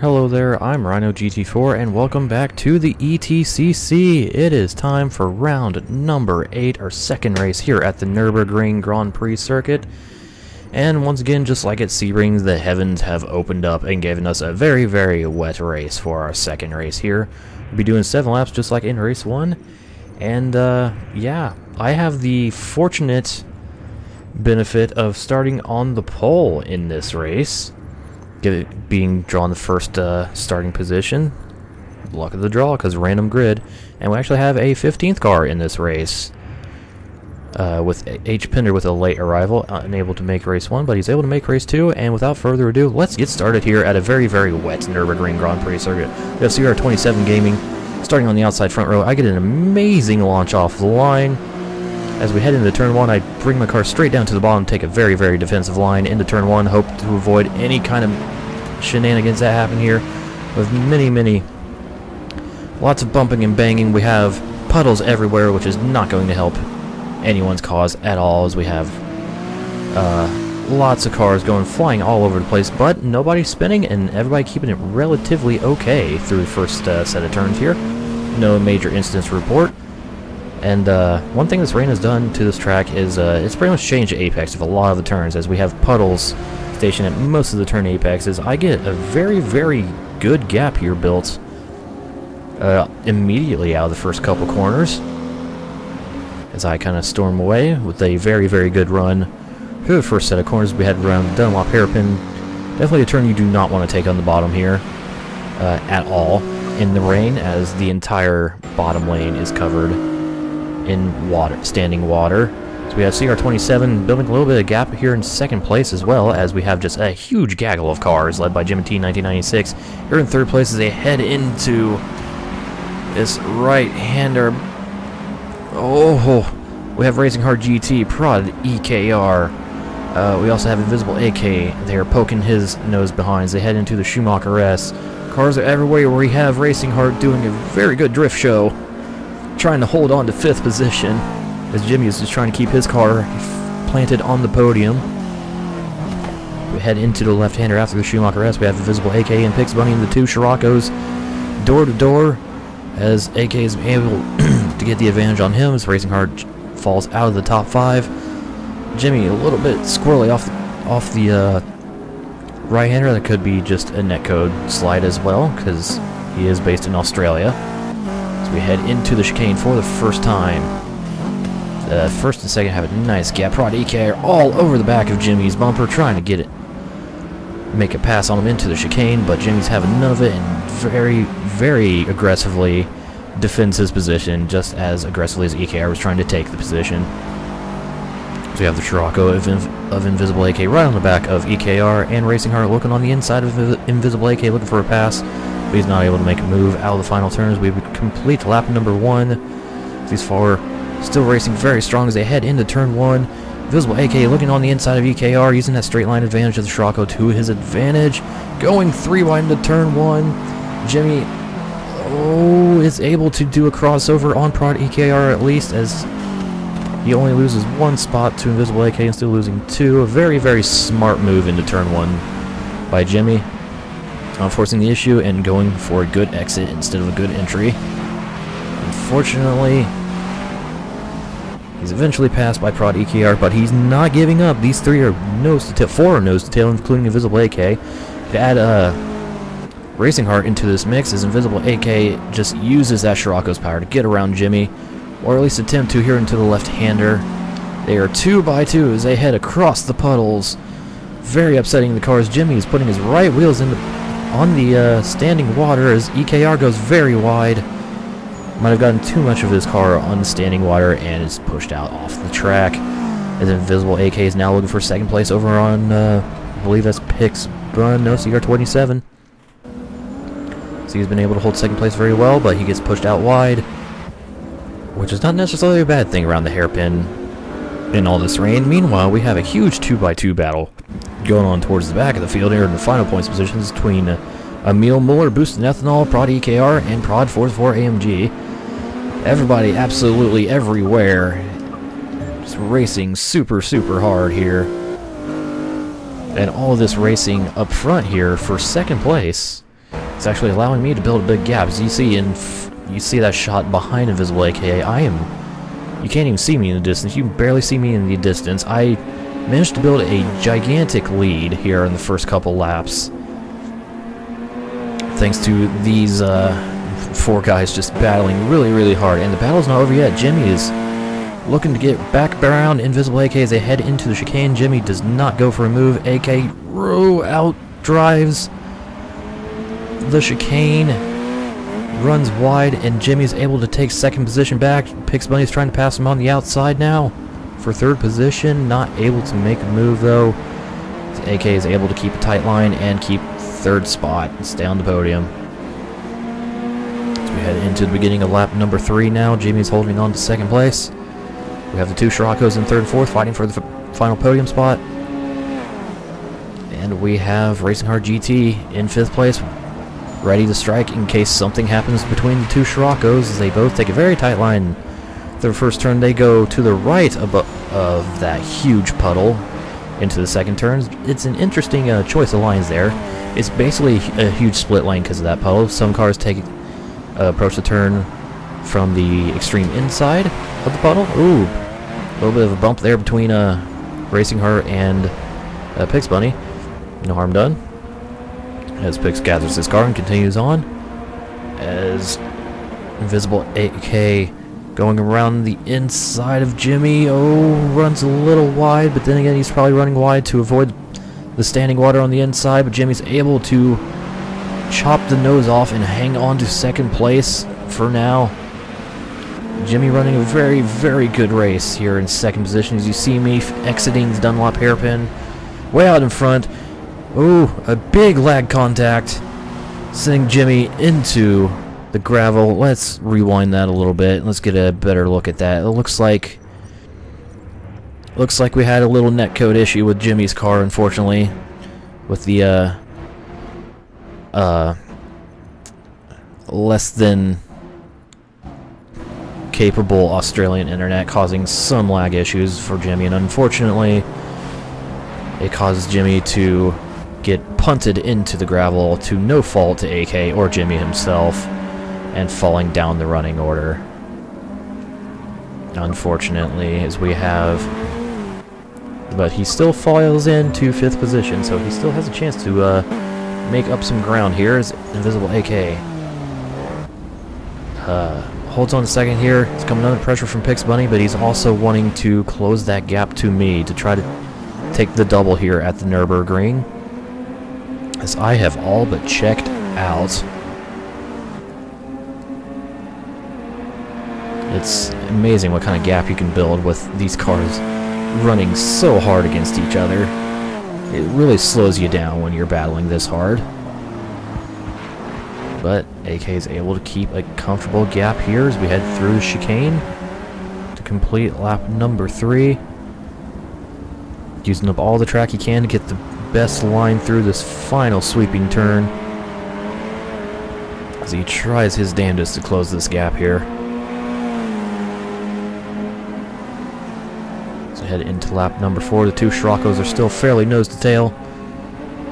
Hello there, I'm Rhino GT4 and welcome back to the ETCC. It is time for round number 8, our second race here at the Nurburgring Grand Prix circuit. And once again, just like at Sebring, the heavens have opened up and given us a very, very wet race for our second race here. We'll be doing 7 laps just like in race 1. And yeah, I have the fortunate benefit of starting on the pole in this race. Being drawn the first starting position. Luck of the draw, because random grid. And we actually have a 15th car in this race. With H. Pinder with a late arrival, unable to make race 1, but he's able to make race 2. And without further ado, let's get started here at a very, very wet Nürburgring Grand Prix circuit. We have CR27 Gaming starting on the outside front row. I get an amazing launch off the line. As we head into turn 1, I bring my car straight down to the bottom, take a very, very defensive line into turn 1, hope to avoid any kind of shenanigans that happen here. With lots of bumping and banging. We have puddles everywhere, which is not going to help anyone's cause at all, as we have lots of cars going flying all over the place, but nobody's spinning and everybody keeping it relatively okay through the first set of turns here. No major incidents to report. And one thing this rain has done to this track is it's pretty much changed the apex of a lot of the turns, as we have puddles stationed at most of the turn apexes. I get a very, very good gap here built immediately out of the first couple corners, as I kind of storm away with a very, very good run through the first set of corners. We had around Dunlop hairpin. Definitely a turn you do not want to take on the bottom here at all in the rain, as the entire bottom lane is covered in water, standing water. So we have CR27 building a little bit of gap here in second place, as well as we have just a huge gaggle of cars led by Jimmy T 1996 here in third place as they head into this right-hander. Oh, we have Racing Hard GT, Prod EKR. We also have Invisible AK. They're poking his nose behind as they head into the Schumacher S. Cars are everywhere. We have Racing Hard doing a very good drift show, trying to hold on to 5th position, as Jimmy is just trying to keep his car planted on the podium. We head into the left-hander after the Schumacher S. We have Invisible AK and Pix Bunny and the 2 Scirocco's door to door, as AK is able to get the advantage on him as Racing Hard falls out of the top 5. Jimmy a little bit squirrely off the right-hander. That could be just a netcode slide as well, because he is based in Australia. We head into the chicane for the first time. First and second have a nice gap. Prod EK all over the back of Jimmy's bumper, trying to get it, make a pass on him into the chicane, but Jimmy's having none of it and very, very aggressively defends his position, just as aggressively as EKR was trying to take the position. So we have the Scirocco of Invisible AK right on the back of EKR, and Racing Heart looking on the inside of Invisible AK, looking for a pass. But he's not able to make a move out of the final turns. We would complete lap number 1. These four still racing very strong as they head into turn 1. Invisible AK looking on the inside of EKR, using that straight line advantage of the Scirocco to his advantage. Going 3 wide into turn 1. Jimmy is able to do a crossover on Prod EKR at least, as he only loses 1 spot to Invisible AK and still losing 2. A very, very smart move into turn 1 by Jimmy, forcing the issue and going for a good exit instead of a good entry. Unfortunately, he's eventually passed by Prod EKR, but he's not giving up. These 3 are nose to tail, 4 are nose to tail, including Invisible AK. To add Racing Heart into this mix, as Invisible AK just uses that Scirocco's power to get around Jimmy, or at least attempt to here into the left-hander. They are 2 by 2 as they head across the puddles. Very upsetting the cars. Jimmy is putting his right wheels on the standing water as EKR goes very wide. Might have gotten too much of his car on the standing water and is pushed out off the track. As Invisible AK is now looking for second place over on, I believe that's Pix Bun, no, CR27. So he's been able to hold second place very well, but he gets pushed out wide, which is not necessarily a bad thing around the hairpin in all this rain. Meanwhile, we have a huge 2x2 battle going on towards the back of the field here in the final points positions between Emil Muller, Boosted Ethanol, Prod EKR, and Prod 44 AMG. Everybody absolutely everywhere just racing super, super hard here. And all of this racing up front here for second place It's actually allowing me to build a big gap. As you see you see that shot behind Invisible AKA. You can't even see me in the distance. You can barely see me in the distance. I managed to build a gigantic lead here in the first couple laps, thanks to these 4 guys just battling really, really hard. And the battle's not over yet. Jimmy is looking to get back around Invisible AK as they head into the chicane. Jimmy does not go for a move. AK out drives the chicane, runs wide, and Jimmy's able to take second position back. Pix Bunny's trying to pass him on the outside now for third position. Not able to make a move though. AK is able to keep a tight line and keep third spot and stay on the podium. As we head into the beginning of lap number 3 now, Jimmy's holding on to second place. We have the 2 Scirocco's in third and fourth fighting for the final podium spot. And we have Racing Hard GT in 5th place, ready to strike in case something happens between the 2 Scirocco's, as they both take a very tight line. Their first turn, they go to the right of that huge puddle into the second turn. It's an interesting choice of lines there. It's basically a huge split lane because of that puddle. Some cars approach the turn from the extreme inside of the puddle. Ooh, a little bit of a bump there between Racing Heart and Pix Bunny. No harm done. As Pix gathers his car and continues on, as Invisible AK going around the inside of Jimmy. Oh, runs a little wide, but then again he's probably running wide to avoid the standing water on the inside, but Jimmy's able to chop the nose off and hang on to second place for now. Jimmy running a very, very good race here in second position. As you see me exiting the Dunlop hairpin, way out in front. Ooh, a big lag contact, sending Jimmy into the gravel. Let's rewind that a little bit. Let's get a better look at that. It looks like we had a little netcode issue with Jimmy's car, unfortunately, with the less than capable Australian internet causing some lag issues for Jimmy, and unfortunately it caused Jimmy to get punted into the gravel to no fault to AK or Jimmy himself, and falling down the running order. Unfortunately, as we have, but he still falls into 5th position, so he still has a chance to make up some ground here as Invisible AK holds on a second here. It's coming under pressure from Pix Bunny, but he's also wanting to close that gap to me to try to take the double here at the Nurburgring, as I have all but checked out. It's amazing what kind of gap you can build with these cars running so hard against each other. It really slows you down when you're battling this hard. But AK is able to keep a comfortable gap here as we head through the chicane to complete lap number 3. Using up all the track he can to get the best line through this final sweeping turn, as he tries his damnedest to close this gap here. So head into lap number 4. The 2 Scirocco's are still fairly nose to tail,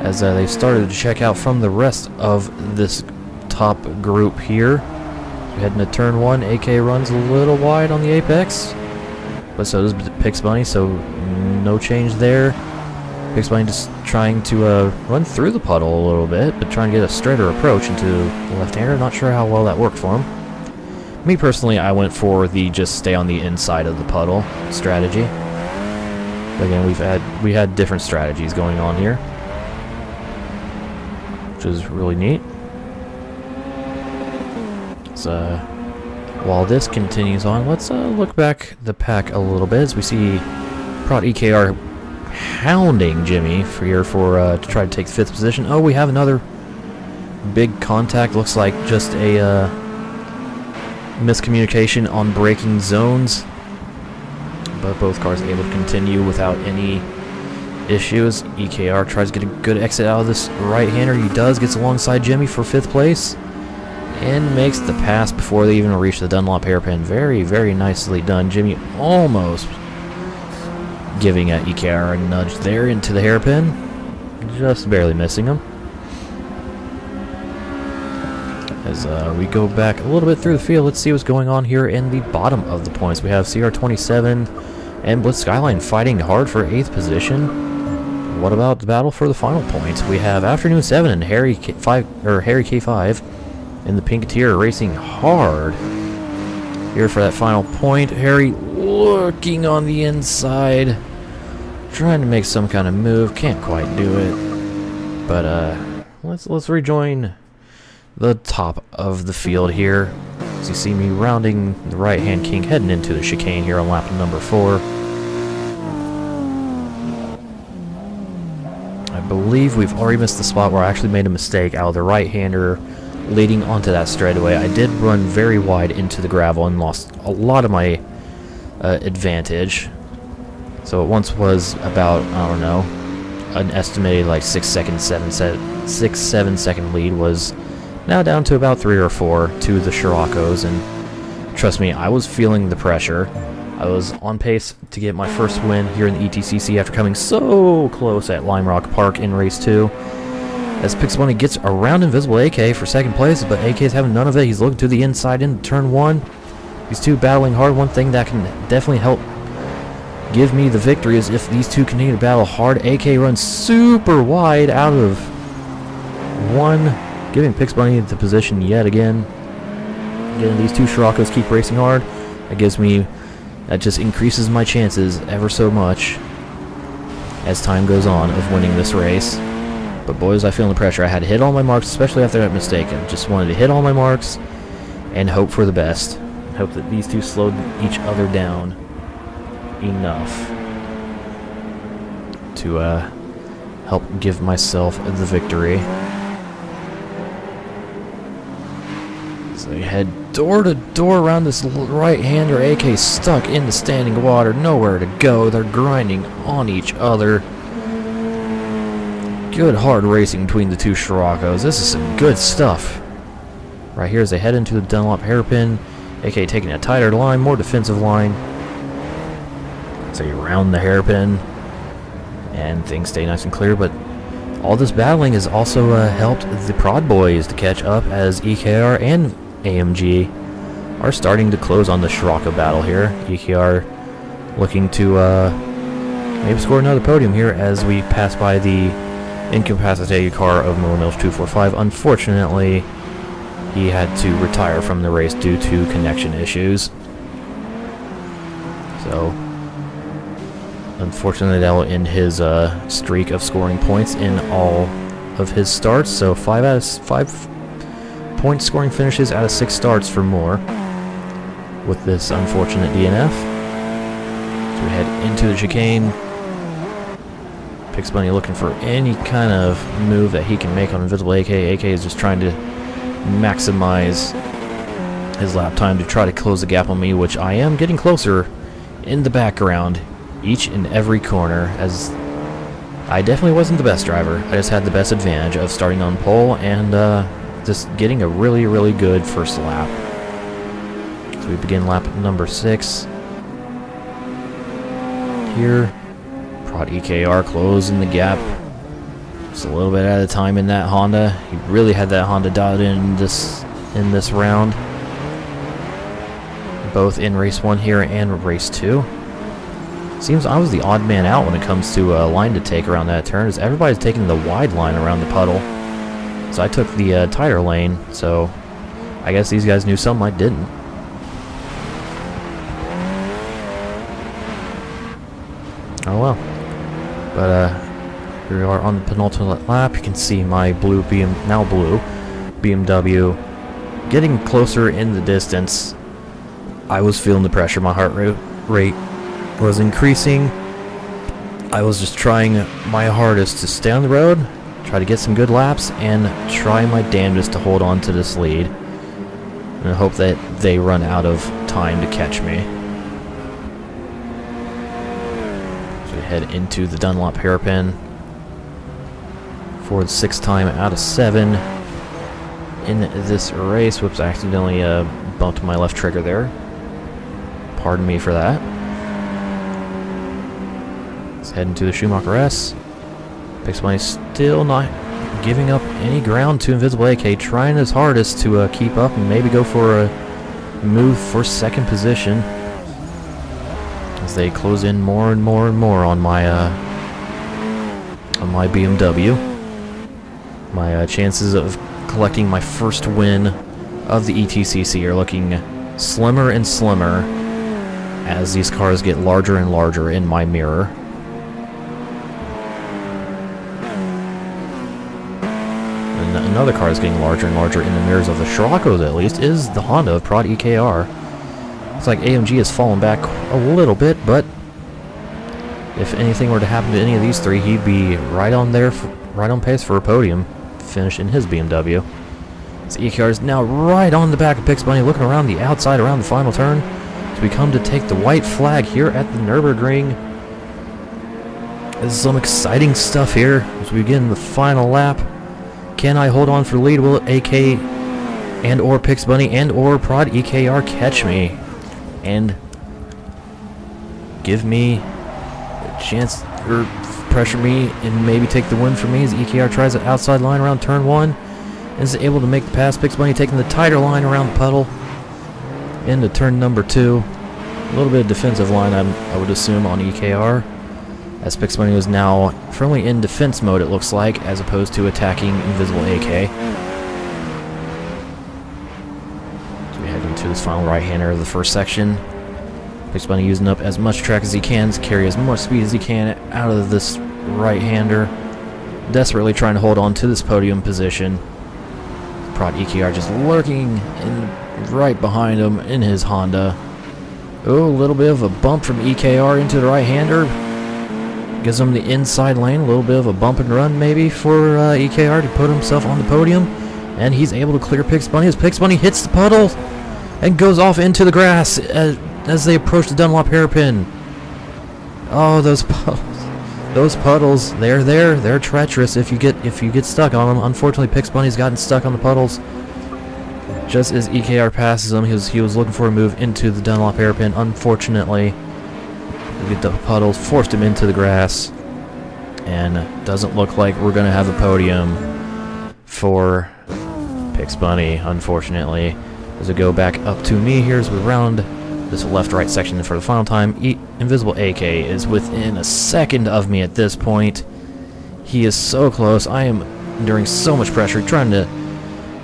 as they've started to check out from the rest of this top group here. So heading to turn 1, AK runs a little wide on the apex, but so does Pix Bunny, so no change there. Pix Bunny just trying to run through the puddle a little bit, but trying to get a straighter approach into the left-hander. Not sure how well that worked for him. Me personally, I went for the just stay on the inside of the puddle strategy. But again, we had different strategies going on here, which is really neat. So while this continues on, let's look back the pack a little bit, as we see Prot EKR hounding Jimmy to try to take 5th position. Oh, we have another big contact. Looks like just a miscommunication on braking zones, but both cars able to continue without any issues. EKR tries to get a good exit out of this right-hander. He does, gets alongside Jimmy for 5th place, and makes the pass before they even reach the Dunlop hairpin. Very, very nicely done. Jimmy almost giving EKR a nudge there into the hairpin, just barely missing him. As we go back a little bit through the field, let's see what's going on here in the bottom of the points. We have CR27 and Blitz Skyline fighting hard for 8th position. What about the battle for the final points? We have Afternoon 7 and Harry K5 in the pink tier racing hard here for that final point. Harry looking on the inside, trying to make some kind of move, can't quite do it. But let's rejoin the top of the field here. As you see me rounding the right-hand kink, heading into the chicane here on lap number 4. I believe we've already missed the spot where I actually made a mistake out of the right-hander leading onto that straightaway. I did run very wide into the gravel and lost a lot of my advantage. So it once was about, I don't know, an estimated like 7 second lead was now down to about 3 or 4 to the Scirocco's, and trust me, I was feeling the pressure. I was on pace to get my first win here in the ETCC after coming so close at Lime Rock Park in race 2. As Pixelmoney gets around Invisible AK for 2nd place, but AK is having none of it. He's looking to the inside in turn 1. These two battling hard. One thing that can definitely help give me the victory is if these two continue to battle hard. AK runs super wide out of 1. Giving Pixelmoney the position yet again. Again, these two Scirocco's keep racing hard. That just increases my chances ever so much as time goes on of winning this race. But boys, I feel the pressure. I had to hit all my marks, especially after that mistake. I just wanted to hit all my marks and hope for the best. Hope that these two slowed each other down enough to help give myself the victory. So you head door to door around this right-hander. AK stuck in the standing water, nowhere to go. They're grinding on each other. Good hard racing between the two Scirocco's. This is some good stuff. Right here as they head into the Dunlop hairpin. AK taking a tighter line, more defensive line. So you round the hairpin and things stay nice and clear, but all this battling has also helped the Prod Boys to catch up as EKR and AMG are starting to close on the Scirocco battle here. EKR looking to maybe score another podium here as we pass by the incapacitated car of Millennials 245. Unfortunately, he had to retire from the race due to connection issues. So, unfortunately, that will end his streak of scoring points in all of his starts. So 5 point scoring finishes out of 6 starts for more with this unfortunate DNF. So we head into the chicane. Pixelmoney looking for any kind of move that he can make on Invisible AK. AK is just trying to maximize his lap time to try to close the gap on me, which I am getting closer in the background each and every corner, as I definitely wasn't the best driver. I just had the best advantage of starting on pole and just getting a really, really good first lap. So we begin lap number 6 here. Prod EKR closing the gap just a little bit at a time in that Honda. He really had that Honda dialed in this round, both in race 1 here and race 2. Seems I was the odd man out when it comes to a line to take around that turn, as everybody's taking the wide line around the puddle. So I took the tighter lane, so I guess these guys knew something I didn't. Oh well. But here we are on the penultimate lap. You can see my blue BMW getting closer in the distance. I was feeling the pressure. My heart rate was increasing. I was just trying my hardest to stay on the road, try to get some good laps, and try my damnedest to hold on to this lead. And I hope that they run out of time to catch me. So we head into the Dunlop hairpin for the 6th time out of 7 in this race. Whoops, I accidentally bumped my left trigger there. Pardon me for that. Let's head into the Schumacher S. Pixelmoney still not giving up any ground to Invisible AK, trying his hardest to keep up and maybe go for a move for second position as they close in more and more and more on my BMW. My chances of collecting my first win of the ETCC are looking slimmer and slimmer as these cars get larger and larger in my mirror. And another car is getting larger and larger in the mirrors of the Scirocco's, at least, is the Honda of Prod EKR. Looks like AMG has fallen back a little bit, but if anything were to happen to any of these three, he'd be right on there, right on pace for a podium finish in his BMW. This EKR is now right on the back of Pix Bunny, looking around the outside, around the final turn, as we come to take the white flag here at the Nurburgring. This is some exciting stuff here as we begin the final lap. Can I hold on for the lead? Will AK and or Pix Bunny and or Prod EKR catch me and give me a chance or pressure me and maybe take the win for me as EKR tries the outside line around turn 1 and is able to make the pass. Pix Bunny taking the tighter line around the puddle into turn number 2. A little bit of defensive line, I would assume, on EKR, as Pix Bunny is now firmly in defense mode, it looks like, as opposed to attacking Invisible AK. So we head into this final right-hander of the first section. Pix Bunny using up as much track as he can to carry as much speed as he can out of this right-hander, desperately trying to hold on to this podium position. Prod EKR just lurking in right behind him in his Honda. Oh, a little bit of a bump from EKR into the right-hander. Gives him the inside lane, a little bit of a bump and run maybe for EKR to put himself on the podium. And he's able to clear Pix Bunny as Pix Bunny hits the puddle and goes off into the grass as they approach the Dunlop hairpin. Oh, those puddles, they're treacherous if you get stuck on them. Unfortunately, Pix Bunny's gotten stuck on the puddles. Just as EKR passes him, he was looking for a move into the Dunlop hairpin. Unfortunately, the puddles forced him into the grass, and doesn't look like we're going to have a podium for Pix Bunny, unfortunately. As we go back up to me here as we round this left-right section for the final time, Invisible AK is within a second of me at this point. He is so close. I am enduring so much pressure, trying to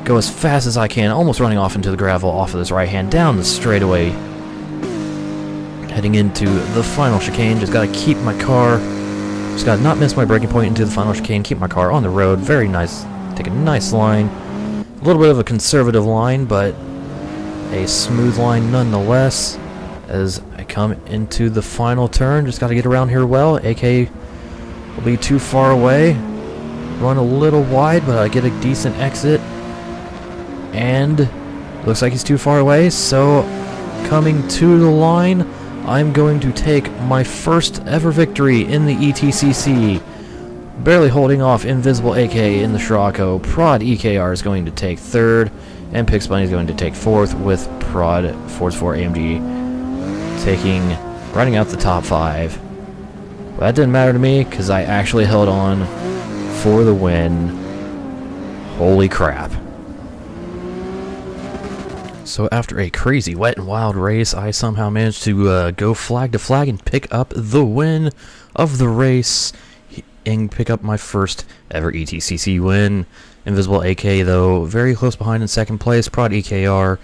go as fast as I can, almost running off into the gravel off of this right hand, down the straightaway. Heading into the final chicane, just gotta keep my car, just gotta not miss my braking point into the final chicane, keep my car on the road. Very nice, take a nice line. A little bit of a conservative line, but a smooth line nonetheless. As I come into the final turn, just gotta get around here well. AK will be too far away. Run a little wide, but I get a decent exit. And looks like he's too far away, so coming to the line, I'm going to take my first ever victory in the ETCC. Barely holding off Invisible AK in the Scirocco. Prod EKR is going to take third, and Pix Bunny is going to take fourth, with Prod Forza 4 AMG running out the top 5. But that didn't matter to me, because I actually held on for the win. Holy crap. So after a crazy wet and wild race, I somehow managed to go flag to flag and pick up the win of the race and pick up my first ever ETCC win. Invisible AK, though, very close behind in second place. Prod EKR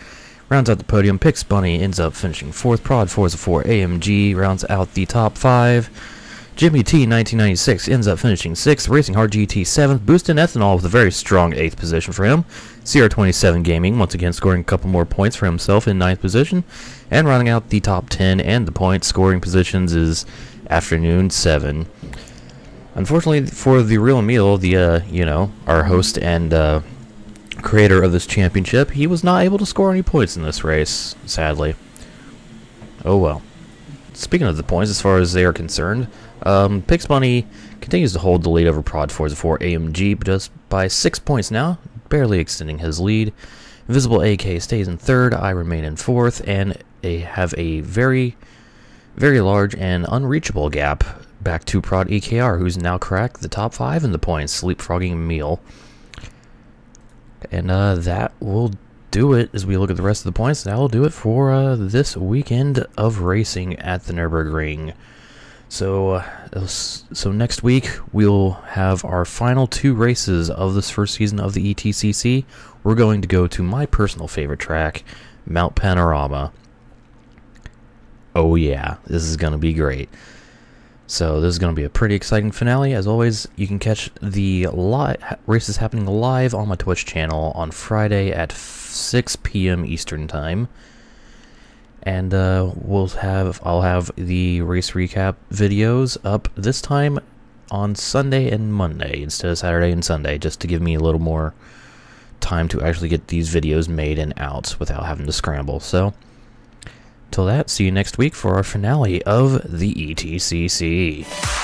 rounds out the podium. Pix Bunny ends up finishing fourth. Prod Forza 4 AMG rounds out the top 5. Jimmy T 1996 ends up finishing 6th, Racing Hard GT 7th, Boostin' Ethanol with a very strong 8th position for him. CR27 Gaming once again scoring a couple more points for himself in 9th position, and rounding out the top 10 and the point scoring positions is Afternoon 7. Unfortunately for the real meal, our host and creator of this championship, he was not able to score any points in this race, sadly. Oh well. Speaking of the points, as far as they are concerned, Pix Bunny continues to hold the lead over Prod Forza 4 AMG, but just by 6 points now, barely extending his lead. Invisible AK stays in third, I remain in fourth, and they have a very, very large and unreachable gap back to Prod EKR, who's now cracked the top 5 in the points, leapfrogging Emil. And that will do it as we look at the rest of the points. That will do it for this weekend of racing at the Nurburgring. So next week we'll have our final 2 races of this first season of the ETCC. We're going to go to my personal favorite track, Mount Panorama. Oh yeah, this is going to be great. So this is going to be a pretty exciting finale. As always, you can catch the races happening live on my Twitch channel on Friday at 6 p.m. Eastern Time. And I'll have the race recap videos up this time on Sunday and Monday instead of Saturday and Sunday, just to give me a little more time to actually get these videos made and out without having to scramble. So, till that, see you next week for our finale of the ETCC.